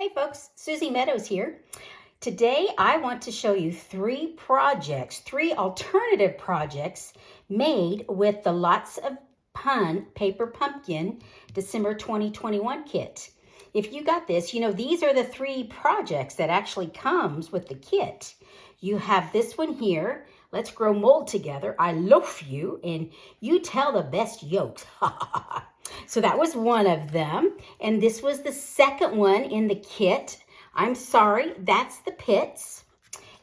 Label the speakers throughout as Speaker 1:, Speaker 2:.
Speaker 1: Hey folks, Susie Meadows here. Today I want to show you three alternative projects made with the Lots of Fun Paper Pumpkin December 2021 kit. If you got this, you know these are the three projects that actually comes with the kit. You have this one here, Let's Grow Mold Together, I Loaf You, and You Tell the Best Yolks. So that was one of them. And this was the second one in the kit. I'm sorry, that's the pits.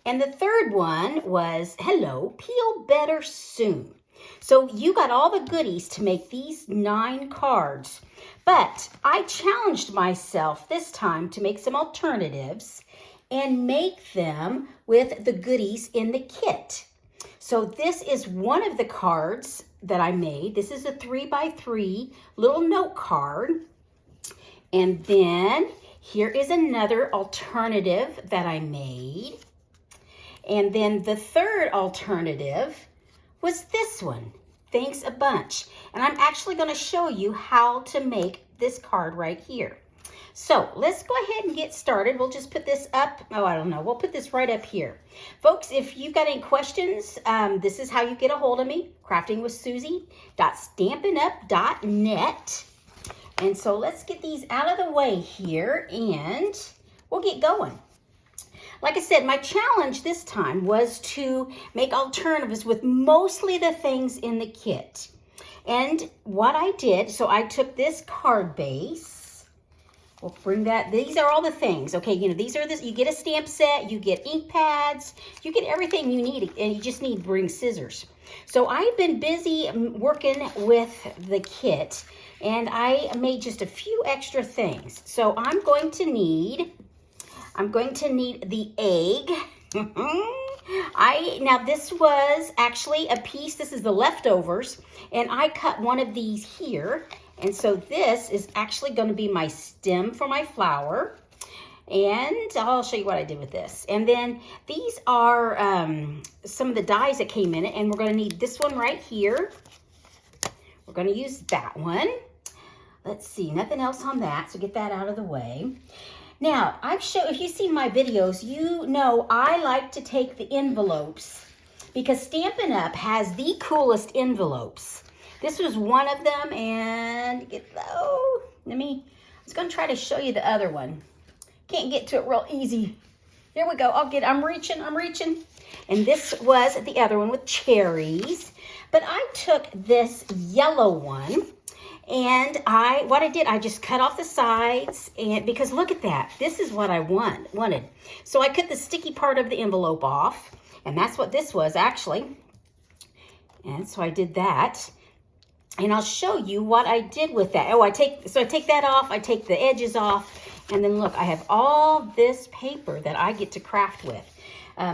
Speaker 1: And the third one was Hello, Peel Better Soon. So you got all the goodies to make these 9 cards. But I challenged myself this time to make some alternatives and make them with the goodies in the kit. So this is one of the cards that I made. This is a 3x3 little note card. And then here is another alternative that I made. And then the third alternative was this one. Thanks a bunch. And I'm actually going to show you how to make this card right here. So let's go ahead and get started. We'll just put this up. Oh, I don't know. We'll put this right up here. Folks, if you've got any questions, this is how you get a hold of me. craftingwithsusie.stampinup.net. And so let's get these out of the way here and we'll get going. Like I said, my challenge this time was to make alternatives with mostly the things in the kit. And what I did, so I took this card base. We'll bring that, these are all the things, okay, you know, these are this, you get a stamp set, you get ink pads, you get everything you need, and you just need to bring scissors. So I've been busy working with the kit, and I made just a few extra things. So I'm going to need the egg. Now this was actually a piece, this is the leftovers, and I cut one of these here. And so this is actually going to be my stem for my flower. And I'll show you what I did with this. And then these are some of the dies that came in it. And we're going to need this one right here. We're going to use that one. Let's see, nothing else on that. So get that out of the way. Now, if you've seen my videos, you know I like to take the envelopes because Stampin' Up! Has the coolest envelopes. This was one of them, and I was going to try to show you the other one. Can't get to it real easy. Here we go. I'm reaching. And this was the other one with cherries. But I took this yellow one, and what I did, I just cut off the sides, and because look at that. This is what I wanted. So I cut the sticky part of the envelope off, and that's what this was actually. And so I did that. And I'll show you what I did with that. I take that off, I take the edges off, and then look, I have all this paper that I get to craft with.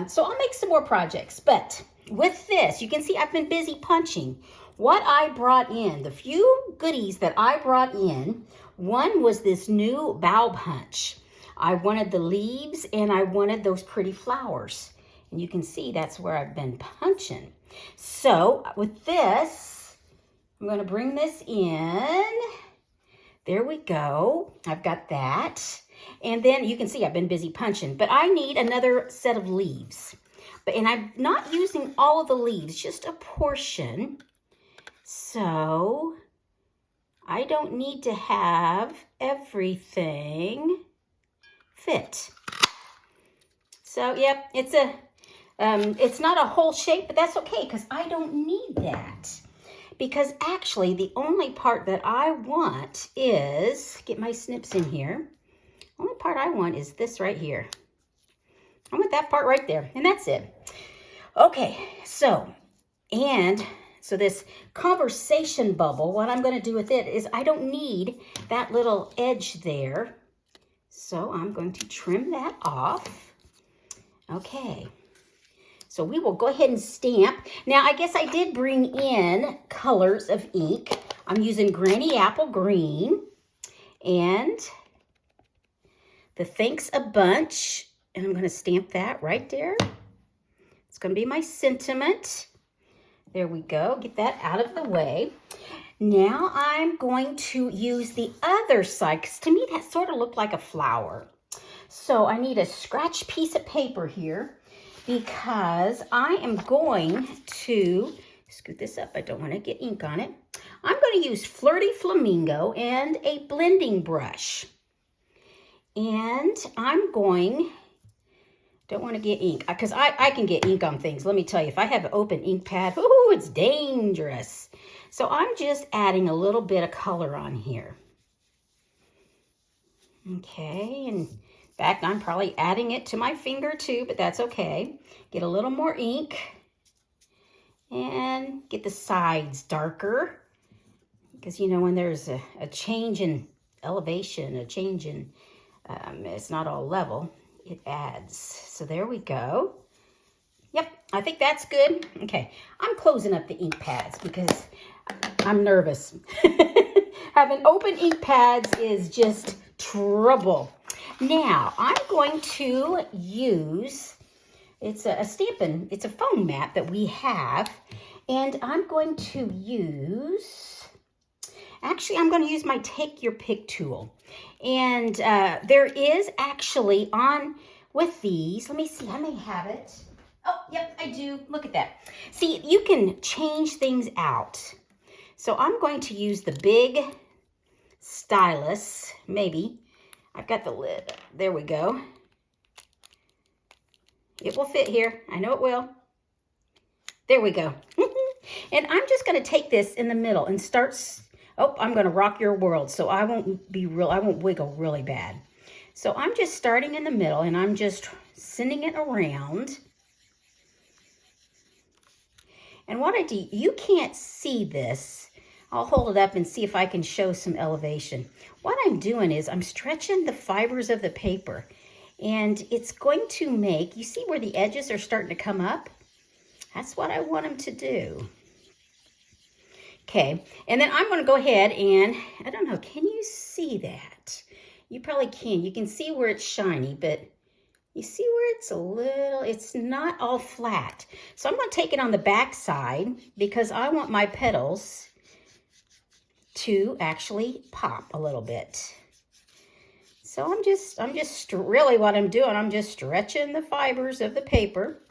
Speaker 1: So I'll make some more projects, but with this, you can see I've been busy punching. What I brought in, the few goodies that I brought in, one was this new Bough Punch. I wanted the leaves and I wanted those pretty flowers. And you can see that's where I've been punching. So with this, I'm going to bring this in. There we go. I've got that. And then you can see I've been busy punching, but I need another set of leaves. And I'm not using all of the leaves, just a portion. So I don't need to have everything fit. So, yep, it's not a whole shape, but that's okay because I don't need that. Because actually, the only part that I want is, get my snips in here. The only part I want is this right here. I want that part right there, and that's it. Okay, so this conversation bubble, what I'm going to do with it is I don't need that little edge there. So I'm going to trim that off. Okay. So we will go ahead and stamp. Now, I guess I did bring in colors of ink. I'm using Granny Apple Green and the Thanks a Bunch. And I'm going to stamp that right there. It's going to be my sentiment. There we go. Get that out of the way. Now I'm going to use the other side, because to me that sort of looked like a flower. So I need a scratch piece of paper here because I am going to scoot this up. I don't want to get ink on it. I'm going to use Flirty Flamingo and a blending brush. And I'm going, don't want to get ink, because I can get ink on things. Let me tell you, if I have an open ink pad, ooh, it's dangerous. So I'm just adding a little bit of color on here. Okay, and in fact, I'm probably adding it to my finger too, but that's okay. Get a little more ink and get the sides darker. Because, you know, when there's a change in elevation, a change in, it's not all level, it adds. So there we go. Yep, I think that's good. Okay, I'm closing up the ink pads because I'm nervous. Having open ink pads is just trouble. Now, I'm going to use, it's a stampin', it's a foam mat that we have, and I'm going to use, actually, I'm going to use my Take Your Pick tool. And there is actually on with these, let me see, I may have it. Oh, yep, I do. Look at that. See, you can change things out. So I'm going to use the big stylus, maybe. I've got the lid. There we go. It will fit here. I know it will. There we go. And I'm just going to take this in the middle and start. Oh, I'm going to rock your world, so I won't wiggle really bad. So I'm just starting in the middle, and I'm just sending it around. And what I do, you can't see this. I'll hold it up and see if I can show some elevation. What I'm doing is I'm stretching the fibers of the paper, and it's going to make, you see where the edges are starting to come up? That's what I want them to do. Okay, and then I'm going to go ahead and, I don't know, can you see that? You probably can. You can see where it's shiny, but you see where it's a little, it's not all flat. So I'm going to take it on the back side because I want my petals to actually pop a little bit. So I'm just really what I'm doing, I'm just stretching the fibers of the paper.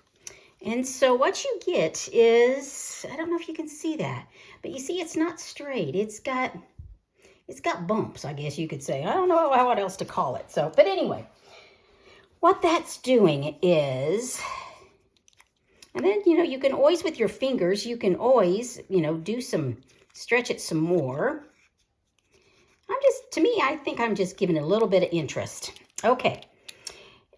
Speaker 1: And so what you get is, I don't know if you can see that, but you see it's not straight. It's got bumps, I guess you could say. I don't know what else to call it. So, but anyway, what that's doing is, and then, you know, you can always, with your fingers, you can always, you know, stretch it some more. To me, I think I'm just giving it a little bit of interest. Okay.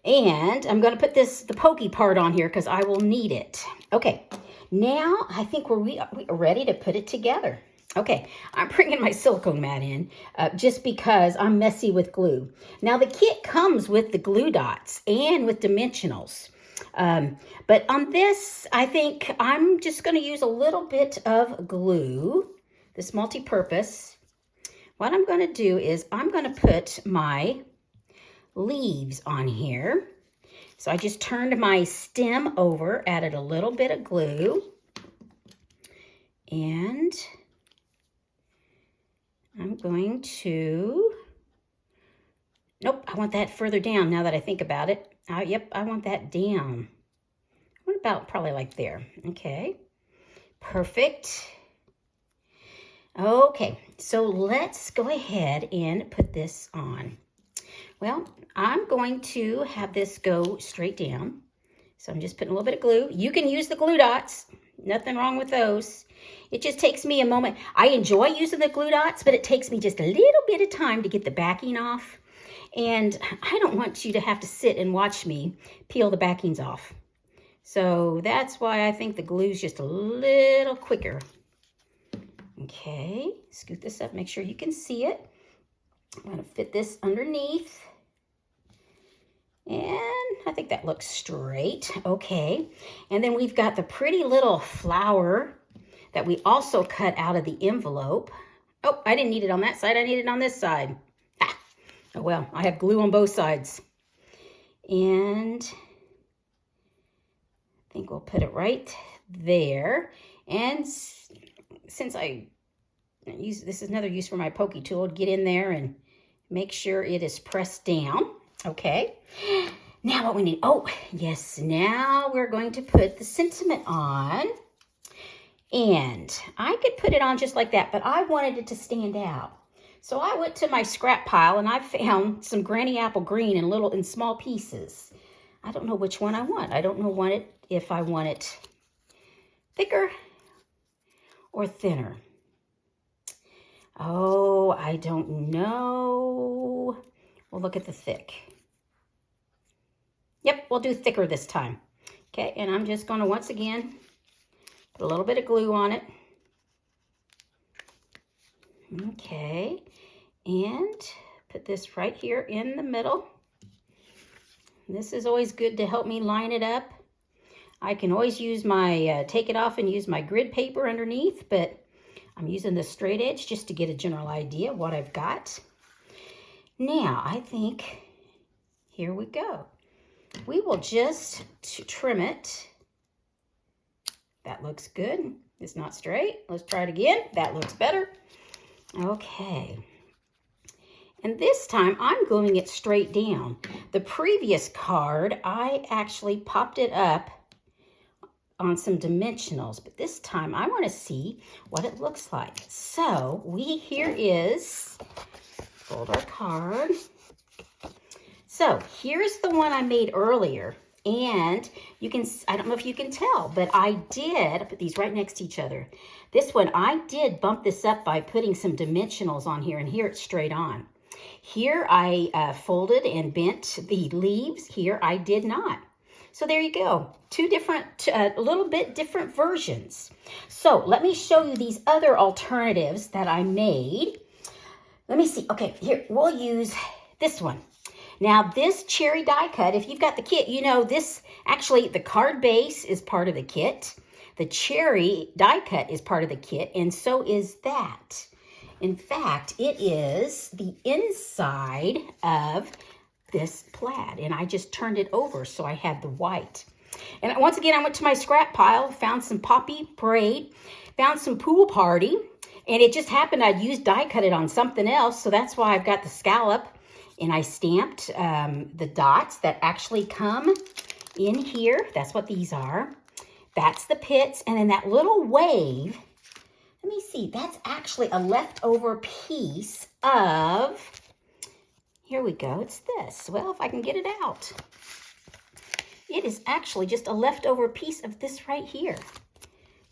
Speaker 1: And I'm going to put the pokey part on here because I will need it. Okay. Now, I think we are ready to put it together. Okay, I'm bringing my silicone mat in just because I'm messy with glue. Now, the kit comes with the glue dots and with dimensionals. But on this, I think I'm just going to use a little bit of glue, this multi-purpose. What I'm going to do is I'm going to put my leaves on here. So I just turned my stem over, added a little bit of glue, and I'm going to, nope, I want that further down now that I think about it. Yep, I want that down. What about probably like there? Okay, perfect. Okay, so let's go ahead and put this on. Well, I'm going to have this go straight down. So I'm just putting a little bit of glue. You can use the glue dots. Nothing wrong with those. It just takes me a moment. I enjoy using the glue dots, but it takes me just a little bit of time to get the backing off. And I don't want you to have to sit and watch me peel the backings off. So that's why I think the glue's just a little quicker. Okay, scoot this up, make sure you can see it. I'm going to fit this underneath. And I think that looks straight. Okay, and then we've got the pretty little flower that we also cut out of the envelope. Oh, I didn't need it on that side. I need it on this side. Ah. Oh, well, I have glue on both sides. And I think we'll put it right there. And since this is another use for my pokey tool, get in there and make sure it is pressed down. Okay. Now what we need, oh, yes, now we're going to put the sentiment on. And I could put it on just like that, but I wanted it to stand out. So I went to my scrap pile and I found some Granny Apple Green in small pieces. I don't know which one I want. I don't know if I want it thicker or thinner. Oh, I don't know. We'll look at the thick. Yep, we'll do thicker this time. Okay, and I'm just going to once again put a little bit of glue on it. Okay, and put this right here in the middle. This is always good to help me line it up. I can always use my, take it off and use my grid paper underneath, but I'm using the straight edge just to get a general idea of what I've got. Now, I think, here we go. We will just trim it. That looks good. It's not straight. Let's try it again. That looks better. Okay. And this time I'm gluing it straight down. The previous card, I actually popped it up on some dimensionals, but this time I want to see what it looks like. So here is, fold our card. So here's the one I made earlier, and you can, I don't know if you can tell, but I put these right next to each other. This one, I did bump this up by putting some dimensionals on here, and here it's straight on. Here I folded and bent the leaves. Here I did not. So there you go. Two different, a little bit different versions. So let me show you these other alternatives that I made. Let me see. Okay, here, we'll use this one. Now this cherry die cut, if you've got the kit, you know this, actually the card base is part of the kit. The cherry die cut is part of the kit, and so is that. In fact, it is the inside of this plaid, and I just turned it over so I had the white. And once again, I went to my scrap pile, found some poppy braid, found some pool party, and it just happened I'd used die cut it on something else, so that's why I've got the scallop, and I stamped the dots that actually come in here. That's what these are. That's the pits, and then that little wave, let me see, that's actually a leftover piece of, here we go, it's this. Well, if I can get it out. It is actually just a leftover piece of this right here,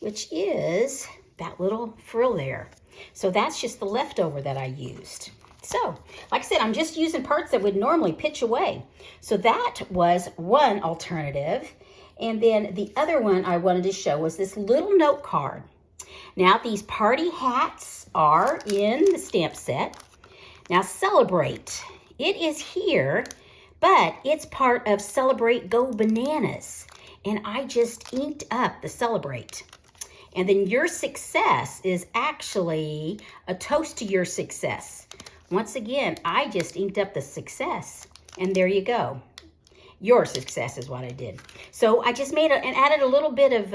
Speaker 1: which is that little frill there. So that's just the leftover that I used. So, like I said, I'm just using parts that would normally pitch away. So that was one alternative. And then the other one I wanted to show was this little note card. Now, these party hats are in the stamp set. Now, Celebrate. It is here, but it's part of Celebrate Go Bananas. And I just inked up the Celebrate. And then Your Success is actually a toast to your success. Once again, I just inked up the success, and there you go. Your success is what I did. So I just made and added a little bit of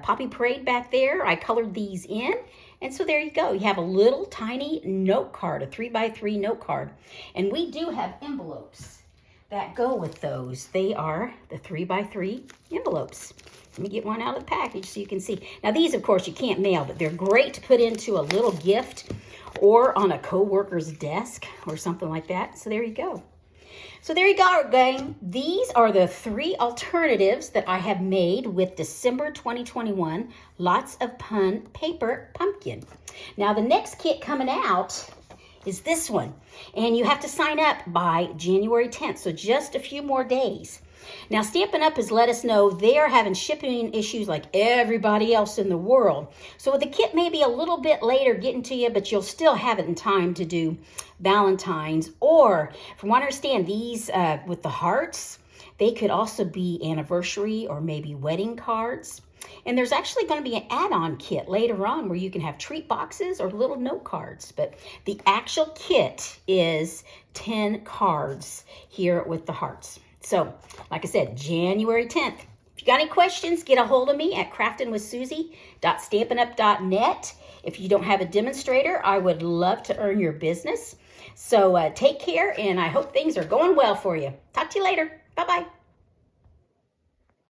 Speaker 1: poppy parade back there. I colored these in, and so there you go. You have a little tiny note card, a 3x3 note card. And we do have envelopes that go with those. They are the 3x3 envelopes. Let me get one out of the package so you can see. Now these, of course, you can't mail, but they're great to put into a little gift or on a co-worker's desk or something like that. So there you go. So there you go, gang. These are the 3 alternatives that I have made with December 2021 Lots of Fun Paper Pumpkin. Now the next kit coming out is this one. And you have to sign up by January 10th, so just a few more days. Now, Stampin' Up! Has let us know they are having shipping issues like everybody else in the world. So the kit may be a little bit later getting to you, but you'll still have it in time to do Valentine's. Or, from what I understand, these with the hearts, they could also be anniversary or maybe wedding cards. And there's actually going to be an add-on kit later on where you can have treat boxes or little note cards. But the actual kit is 10 cards here with the hearts. So, like I said, January 10th. If you got any questions, get a hold of me at craftingwithsusie.stampinup.net. If you don't have a demonstrator, I would love to earn your business. So take care, and I hope things are going well for you. Talk to you later. Bye-bye.